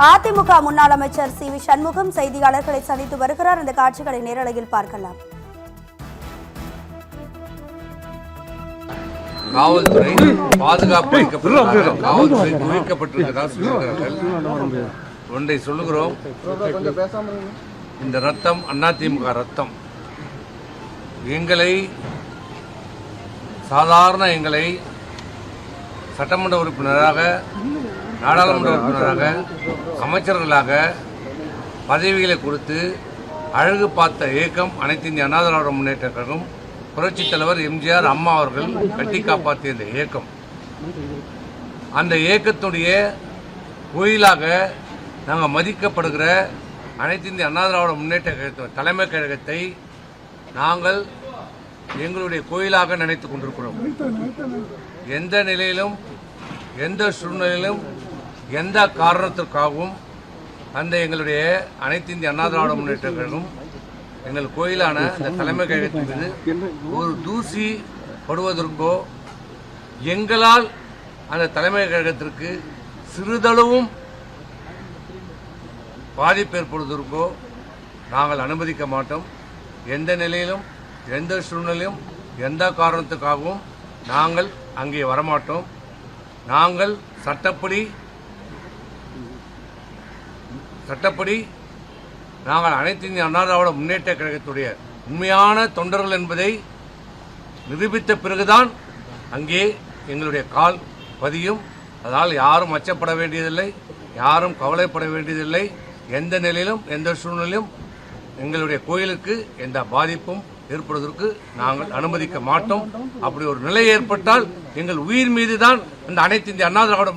அதிமுக முன்னாள் அமைச்சர் C V Shanmugam செய்தியாளர்களை சந்தித்து வருகிறார். இந்த காட்சிகளை நேரலையில் பார்க்கலாம். காவல்துறை பாதுகாப்பு காவல்துறை குவிக்கப்பட்டிருக்கிறதா சொல்லுகிறார்கள். ஒன்றை சொல்லுகிறோம், இந்த ரத்தம் அதிமுக ரத்தம். எங்களை சட்டமன்ற உறுப்பினராக, நாடாளுமன்ற உறுப்பினராக, அமைச்சர்களாக பதவிகளை கொடுத்து அழகு பார்த்த இயக்கம் அனைத்து இந்திய அண்ணா திராவிட முன்னேற்ற கழகம். புரட்சித் தலைவர் எம்ஜிஆர் அம்மா அவர்கள் கட்டி காப்பாற்றிய இந்த இயக்கம், அந்த இயக்கத்துடைய கோயிலாக நாங்கள் மதிக்கப்படுகிற அனைத்து இந்திய அண்ணா திராவிட முன்னேற்ற கழக தலைமை கழகத்தை நாங்கள் எங்களுடைய கோயிலாக நினைத்துக் கொண்டிருக்கிறோம். எந்த நிலையிலும், எந்த சூழ்நிலையிலும், எந்த காரணத்திற்காகவும் அந்த எங்களுடைய அனைத்து இந்திய அண்ணா திராவிட முன்னேற்ற கழகம் எங்கள் கோயிலான இந்த தலைமை கழகத்தின் மீது ஒரு தூசி படுவதற்கோ, எங்களால் அந்த தலைமை கழகத்திற்கு சிறிதளவும் பாதிப்பு ஏற்படுவதற்கோ நாங்கள் அனுமதிக்க மாட்டோம். எந்த நிலையிலும், எந்த சூழ்நிலையும், எந்த காரணத்துக்காகவும் நாங்கள் அங்கே வரமாட்டோம். நாங்கள் சட்டப்படி நாங்கள் அனைத்து இந்திய அண்ணா திராவிட முன்னேற்ற கழகத்துடைய உண்மையான தொண்டர்கள் என்பதை நிரூபித்த பிறகுதான் அங்கே எங்களுடைய கால் பதியும். அதனால் யாரும் அச்சப்பட வேண்டியதில்லை, யாரும் கவலைப்பட வேண்டியதில்லை. எந்த நிலையிலும், எந்த சூழ்நிலையும் எங்களுடைய கோயிலுக்கு எந்த பாதிப்பும் ஏற்படுவதற்கு நாங்கள் அனுமதிக்க மாட்டோம். அப்படி ஒரு நிலை ஏற்பட்டால் எங்கள் உயிர் மீதுதான் இந்த அனைத்து இந்திய அண்ணா திராவிட